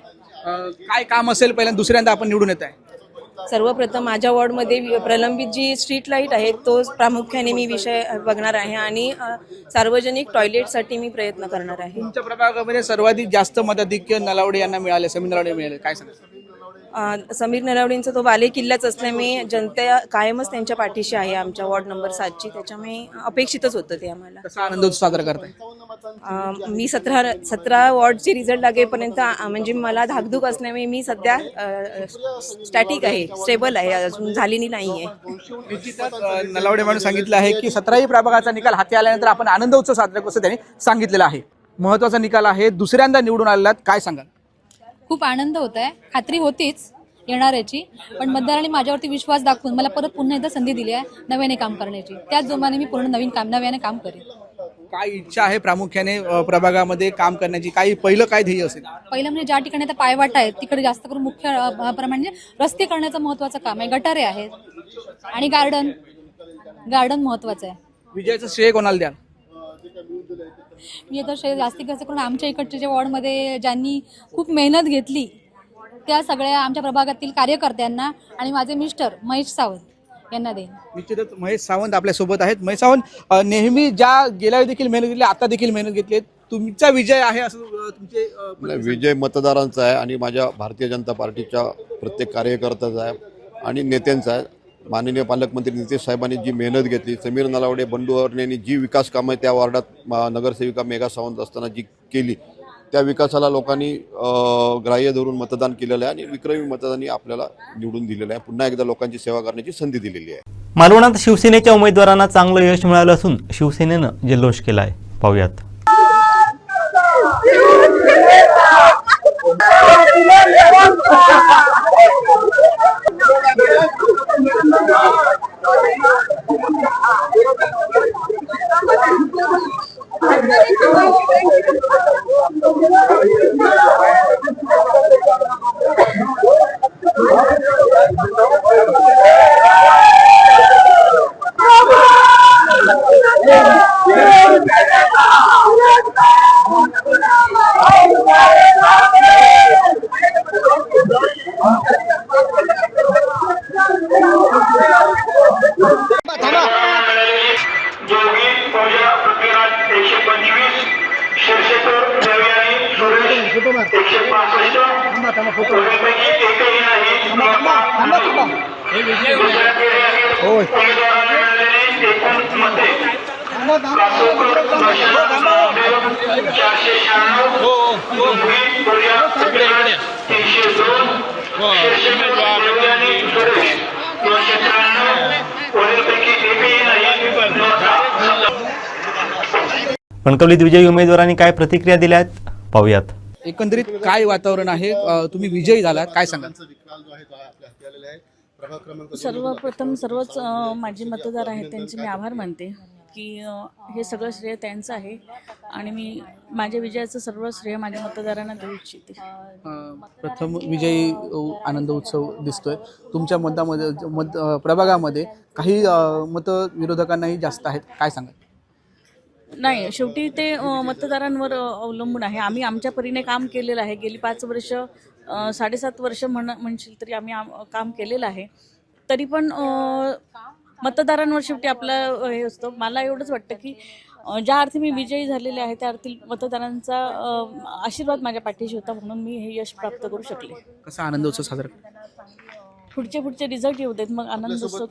काय काम असेल पहिल्यांदा दुसऱ्यांदा आपण निवडून येत आहे? सर्वप्रथम माझ्या वॉर्डमध्ये प्रलंबित जी स्ट्रीट लाईट आहे तो प्रामुख्याने मी विषय बघणार आहे आणि सार्वजनिक टॉयलेटसाठी मी प्रयत्न करणार आहे. तुमच्या प्रभागामध्ये सर्वाधिक जास्त मताधिक्य नलावडे यांना मिळाले, समीर नलावडे मिळाले, काय सांगाल? समीर नलावडेंचा तो बाले किल्लाच असल्यामुळे जनता कायमच त्यांच्या पाठीशी आहे आमच्या वॉर्ड नंबर 7ची. त्याच्यामुळे अपेक्षितच होतं ते आम्हाला. कसा आनंद साजरा करताय? मी 17 वॉर्डचे रिझल्ट लागेपर्यंत म्हणजे मला धाकधूक असल्यामुळे मी सध्या स्टॅटिक आहे, स्टेबल आहे, अजून झालेली नाही आहे. निश्चितच नलावडे म्हणून सांगितलं आहे की 17ही प्रभागाचा निकाल हाती आल्यानंतर आपण आनंद उत्सव साजरा करतो त्यांनी सांगितलेलं आहे. महत्त्वाचा निकाल आहे, दुसऱ्यांदा निवडून आलेला, काय सांगाल? खूप आनंद होत आहे. खात्री होतीच येणाऱ्याची, पण मतदारांनी माझ्यावरती विश्वास दाखवून मला परत पुन्हा एकदा संधी दिली आहे नव्याने काम करण्याची. त्याच जोमाने मी पूर्ण नव्याने काम करेन. काय इच्छा आहे प्रामुख्याने प्रभागामध्ये काम करण्याची? पहिलं काय ध्येय असेल? पहिलं म्हणजे ज्या ठिकाणी आता पायवाट आहेत तिकडे जास्त करून मुख्य प्रमाणे रस्ते करण्याचं महत्त्वाचं काम आहे. गटारे आहेत आणि गार्डन महत्त्वाचं आहे. विजयाचं श्रेय कोणाला द्याल? मी आता जास्तीत जास्त करून आमच्या इकडच्या ज्या वॉर्डमध्ये ज्यांनी खूप मेहनत घेतली त्या सगळ्या आमच्या प्रभागातील कार्यकर्त्यांना आणि माझे मिस्टर महेश सावंत यांना देईन. निश्चितच महेश सावंत आपल्या सोबत आहेत. महेश सावंत, नेहमी ज्या गेल्या देखील मेहनत घेतली, आता देखील मेहनत घेतली, तुमचा विजय आहे असं तुमचे? विजय मतदारांचा आहे आणि माझ्या भारतीय जनता पार्टीच्या प्रत्येक कार्यकर्त्याचा आहे आणि नेत्यांचा आहे. माननीय पालकमंत्री नितेश साहेबांनी जी मेहनत घेतली, समीर नलावडे बंडू अवर्णेंनी जी विकास कामं त्या वार्डात नगरसेविका मेघा सावंत असताना जी केली, त्या विकासाला लोकांनी ग्राह्य धरून मतदान केलेलं आहे आणि विक्रमी मतदानाने आपल्याला निवडून दिलेलं आहे. पुन्हा एकदा लोकांची सेवा करण्याची संधी दिलेली आहे. मालवणात शिवसेनेच्या उमेदवारांना चांगलं यश मिळालं असून शिवसेनेनं जल्लोष केला आहे. पाहूयात. कणकवलीत विजयी उमेदवारांनी काय प्रतिक्रिया दिल्यात पाहूयात. एकंदरीत काय वातावरण आहे? तुम्ही विजयी झालात, काय सांगाल? सर्वप्रथम सर्वच माझे मतदार आहेत त्यांचे मी आभार मानते की हे सगळं श्रेय त्यांचं आहे आणि मी माझ्या विजयाचं सर्व श्रेय माझ्या मतदारांना देऊ इच्छिते. प्रथम विजयी आनंद उत्सव दिसतोय तुमच्या प्रभागामध्ये. काही मतं विरोधकांनाही जास्त आहेत, काय सांगाल? नाही, शेवटी ते मतदारांवर अवलंबून आहे. आम्ही आमच्या परीने काम केलेलं आहे. गेली 5 वर्ष 7.5 वर्ष म्हणशील तरी आम्ही काम केलेलं आहे. तरी पण मतदारांवर शेवटी आपलं हे असतं. मला एवढंच वाटतं की ज्या अर्थी मी विजयी झालेले आहे त्या अर्थी मतदारांचा आशीर्वाद माझ्या पाठीशी होता म्हणून मी हे यश प्राप्त करू शकले. कसा आनंद उत्सव साजरा? पुढचे रिझल्ट येऊ देत, मग आनंद उत्सव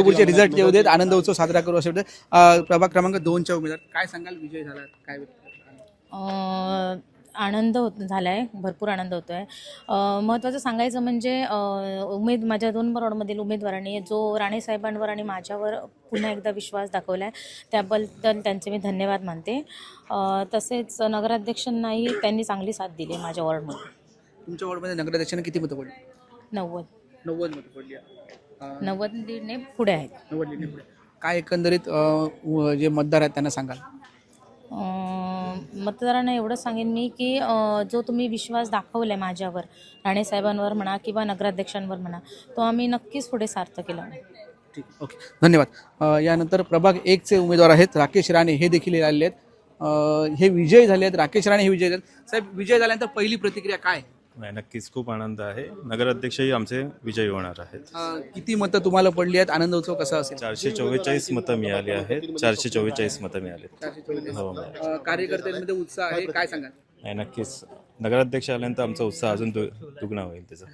पुढचे रिझल्ट येऊ देत, आनंद उत्सव साजरा करू असं वाटतं. प्रभाग क्रमांक 2च्या उमेदवार, काय सांगाल? विजय झाला, काय? आनंद झाला आहे, भरपूर आनंद होतो आहे. महत्त्वाचं सांगायचं म्हणजे माझ्या 2 वॉर्डमधील उमेदवारांनी जो राणेसाहेबांवर आणि माझ्यावर पुन्हा एकदा विश्वास दाखवला आहे त्याबद्दल त्यांचे मी धन्यवाद मानते. तसेच नगराध्यक्षांनाही त्यांनी चांगली साथ दिली माझ्या वॉर्डमध्ये. तुमच्या वॉर्डमध्ये नगराध्यक्षांना किती मतं पडली? 90 मतं पडली. 90 लीडने पुढे आहेत. 90 लीडने पुढे. काय एकंदरीत जे मतदार आहेत त्यांना सांगाल? मतदारांना एवढं सांगेन मी की जो तुम्ही विश्वास दाखवला आहे माझ्यावर, राणेसाहेबांवर म्हणा किंवा नगराध्यक्षांवर म्हणा, तो आम्ही नक्कीच पुढे सार्थ केला. ठीक, ओके, धन्यवाद. यानंतर प्रभाग 1चे उमेदवार आहेत राकेश राणे, हे देखील आलेले आहेत. हे विजयी झाले आहेत. राकेश राणे हे विजयी झाले. साहेब, विजय झाल्यानंतर पहिली प्रतिक्रिया काय? नक्कीच खूप आनंद आहे. नगराध्यक्षही आमचे विजयी होणार आहेत. किती मतं तुम्हाला पडली आहेत? आनंद उत्सव कसा असेल? 444 मतं मिळाली आहेत. 444 मतं मिळाली. हो, कार्यकर्त्यांमध्ये उत्साह आहे, काय सांगाल? नाही, नक्कीच नगराध्यक्ष आल्यानंतर आमचा उत्साह अजून दुगणा होईल त्याचा.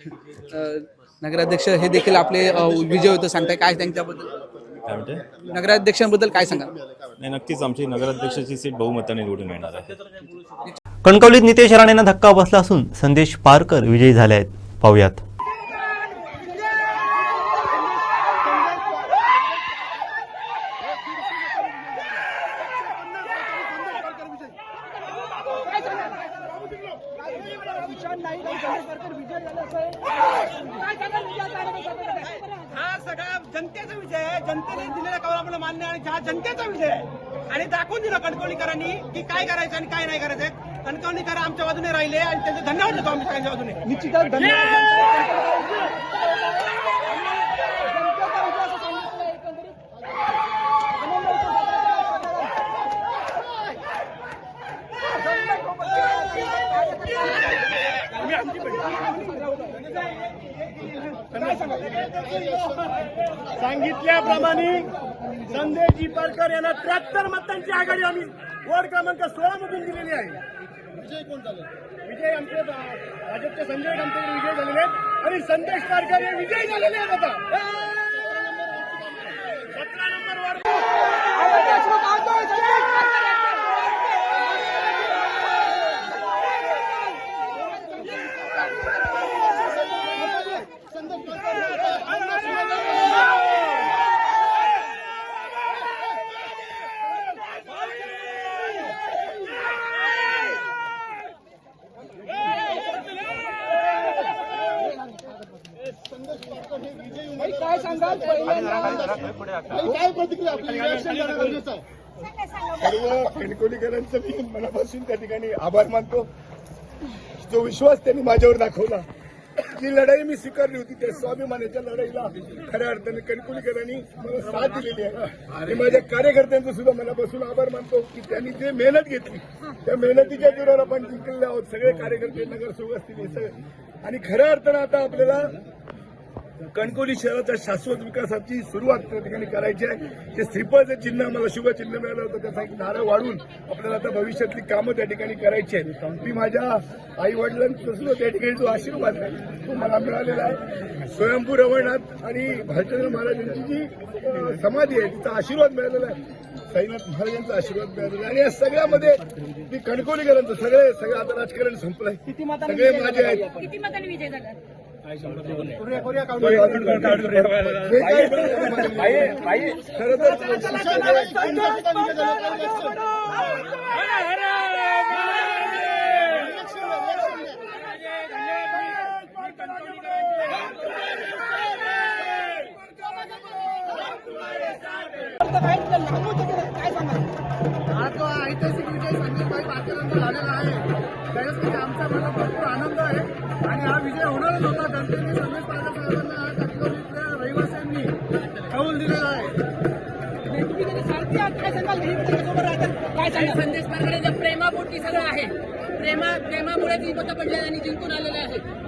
नगराध्यक्ष हे देखील आपले विजय होतं सांगताय, काय त्यांच्याबद्दल? काय म्हणते? नगराध्यक्षांबद्दल काय सांगाल? नाही, नक्कीच आमची नगराध्यक्षाची सीट बहुमताने निवडून येणार आहे. कणकवलीत नितेश राणेंना धक्का बसला असून संदेश पारकर विजयी झाले आहेत. पाहूयात. जनतेचा विजय आहे. जनतेने दिलेला कौल आम्हाला मान्य आहे आणि हा जनतेचा विजय आहे आणि दाखवून दिलं कणकवलीकरांनी की काय करायचं आणि काय नाही करायचं. कणकवलीकर आमच्या बाजूने राहिले आणि त्यांचे धन्यवाद देतो आम्ही सगळ्यांच्या बाजूने. निश्चितच धन्यवाद. सांगितल्याप्रमाणे संजयजी पारकर यांना 73 मतांची आघाडी आम्ही वॉर्ड क्रमांक 16 मधून दिलेली आहे. विजय कोण झाले? विजय आमचे भाजपचे संजय कामतेकर विजय झालेले आहेत आणि संदेश पारकर हे विजयी झालेले आहेत. आता 17 नंबर वॉर्ड काय सांगाल काय प्रतिक्रिया सर्व कणकवलीकरांचं मी मनापासून त्या ठिकाणी आभार मानतो. जो विश्वास त्यांनी माझ्यावर दाखवला, जी लढाई मी स्वीकारली होती त्या स्वाभिमानाच्या लढाईला खऱ्या अर्थाने कणकवलीकरांनी मला साथ दिलेली आहे आणि माझ्या कार्यकर्त्यांचं सुद्धा मनापासून आभार मानतो की त्यांनी जे मेहनत घेतली त्या मेहनतीच्या जोरावर आपण जिंकलेले आहोत. सगळे कार्यकर्ते नगरसेवक असतील हे सगळे आणि खऱ्या अर्थानं आता आपल्याला कणकवली शहराच्या शाश्वत विकासाची सुरुवात त्या ठिकाणी करायची आहे. जे श्रीफळचं चिन्ह आम्हाला शुभ चिन्ह मिळालं होतं त्याचा एक नारळ वाढून आपल्याला आता भविष्यातली कामं त्या ठिकाणी करायची आहेत. मी माझ्या आई वडिलांचा सुद्धा त्या ठिकाणी जो आशीर्वाद आहे तो मला मिळालेला आहे. स्वयंभू रवळनाथ आणि भालचंद्र महाराजांची जी समाधी आहे तिचा आशीर्वाद मिळालेला आहे. साईनाथ महाराजांचा आशीर्वाद मिळालेला आहे आणि या सगळ्यामध्ये मी कणकवलीकरांचं सगळं आता राजकारण संपलंय. सगळे माझे आहेत. किती मतांनी विजय झाला? हा जो ऐतिहासिक विजय संजयभाई पारकरांचा झालेला आहे त्याच्यासाठी आमचा मला भरपूर आनंद आहे आणि हा विजय होणारच होता. जनतेने संदेश पारकर साहेबांना कणकवलीतल्या रहिवाशांनी कौल दिलेला आहे. काय सांगा संदेश पारकरांच्या प्रेमापोटी सगळं आहे. प्रेमामुळे ती मतं पडल्या आणि जिंकून आलेले आहेत.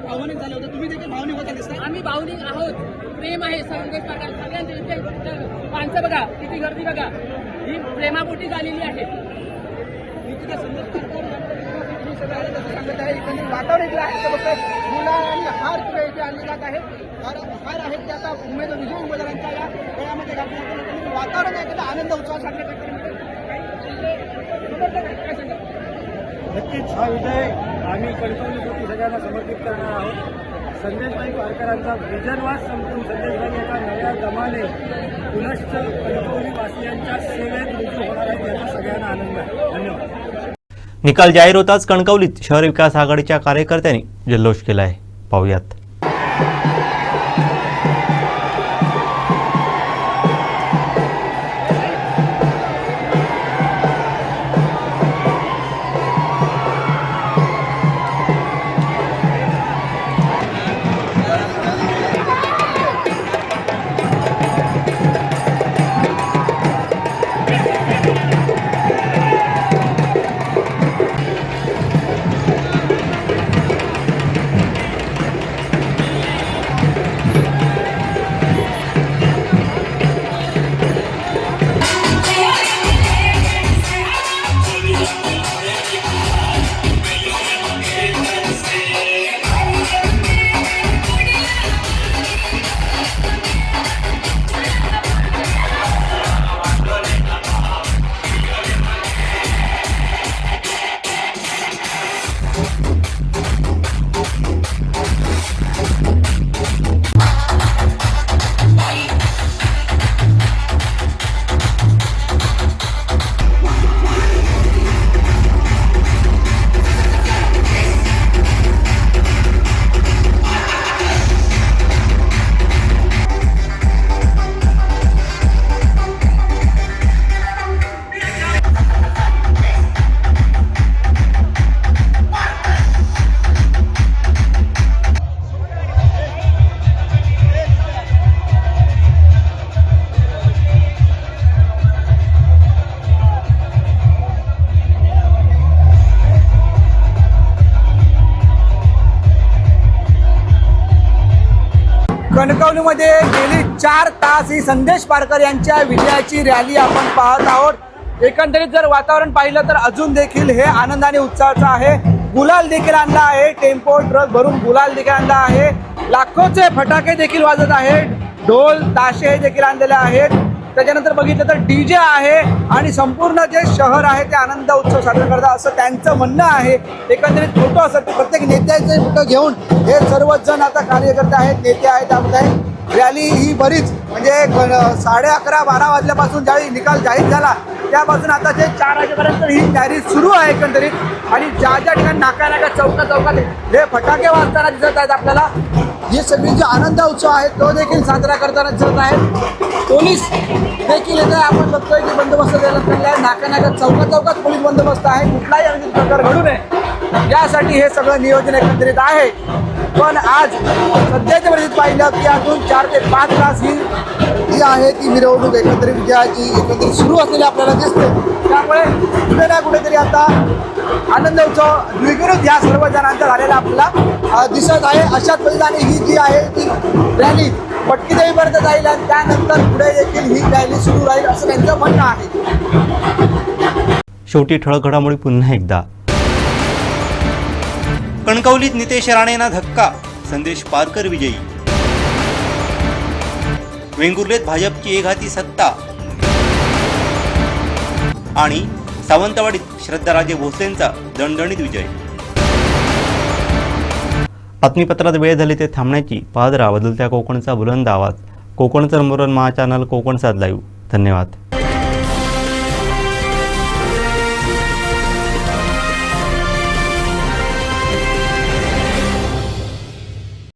भावनिक झालं होतं, तुम्ही देखील भावनिक होता दिसता. आम्ही भावनिक आहोत. प्रेम आहे संदेश पारकर सगळ्यांचे. माणसं बघा किती गर्दी बघा, ही प्रेमापोटी झालेली आहे. सांगत आहे त्यांनी वातावरण इथलं आहे फक्त मुला आणि हार इथे आणले जात आहे. हार आहेत ते आता उमेदवार विजय उमेदवारांच्या या खेळामध्ये घातले. वातावरण आहे त्याचा आनंद उत्साह साजरा करतो. नक्कीच हा विजय आम्ही कणकवलीसाठी सगळ्यांना समर्पित करणार आहोत. संदेशभाई पारकरांचा विजनवाद संपून संदेशभाई एका नव्या दमाने पुनश्च कणकवली वासियांच्या सेवेत रुजू होणार आहेत याचा सगळ्यांना आनंद आहे. धन्यवाद. निकाल जाहीर होताच कणकवलीत शहर विकास आघाडीच्या कार्यकर्त्यांनी जल्लोष केला आहे. पाहूयात. कणकवलीमध्ये गेली 4 तास ही संदेश पारकर यांच्या विजयाची रॅली आपण पाहत आहोत। एकंदरीत जर वातावरण पाहिलं तर अजून देखील हे आनंदाने उत्साहाचं आहे। गुलाल देखील आणला आहे, टेम्पो ट्रक भरून गुलाल देखील आणला आहे, लाखोचे फटाके देखील वाजत आहेत, ढोल ताशे देखील आणलेले आहेत। त्याच्यानंतर बघितलं तर डीजे आहे आणि संपूर्ण जे शहर आहे ते आनंद उत्सव साजरा करतात असं त्यांचं म्हणणं आहे। एकंदरीत फोटो असतात प्रत्येक नेत्याचे फोटो घेऊन हे सर्वच जण आता कार्यकर्ते आहेत, नेते आहेत। त्यामध्ये रॅली ही बरीच म्हणजे 11:30-12 वाजल्यापासून ज्यावेळी निकाल जाहीर झाला त्यापासून आता जे 4 वाजेपर्यंत ही रॅली सुरू आहे एकंदरीत। आणि ज्या ज्या ठिकाणी नाका चौकात हे फटाके वाजताना दिसत आहेत आपल्याला। हे सगळे जे आनंद उत्सव आहे तो देखील साजरा करताना दिसत आहेत। पोलीस देखील येथे आपण बघतोय की बंदोबस्त द्यायला आहे, नाका चौकात पोलीस बंदोबस्त आहे, कुठलाही अनुचित प्रकार घडू नये यासाठी हे सगळं नियोजन एकंदरीत आहे। पण आज सध्याच्या परिस्थितीत पाहिलं की अजून 4 ते 5 तास ही आहे ती मिरवणूक एकंदरीत विजयाची एकंदरीत सुरू असलेली आपल्याला दिसते। त्यामुळे कुठे ना कुठेतरी आता आनंद उत्सव द्विगुणित या सर्व जणांचा झालेला आपल्याला दिसत आहे। अशाच पद्धतीने ही जी आहे ती रॅली पटकीदेवीपर्यंत जाईल आणि त्यानंतर पुढे देखील ही रॅली सुरू राहील असं त्यांचं म्हणणं आहे। शेवटी ठळक घडामोडी पुन्हा एकदा। कणकवलीत नितेश राणेंना धक्का, संदेश पारकर विजयी। वेंगुर्लेत भाजपची एकहाती सत्ता आणि सावंतवाडीत श्रद्धाराजे भोसलेंचा दणदणीत विजय। बातमीपत्रात वेळ झाली ते थांबण्याची। पाहत राहा बदलत्या कोकणचा बुलंद आवाज। कोकणचं नंबर 1 महा चॅनल कोकण सात लाईव्ह। धन्यवाद।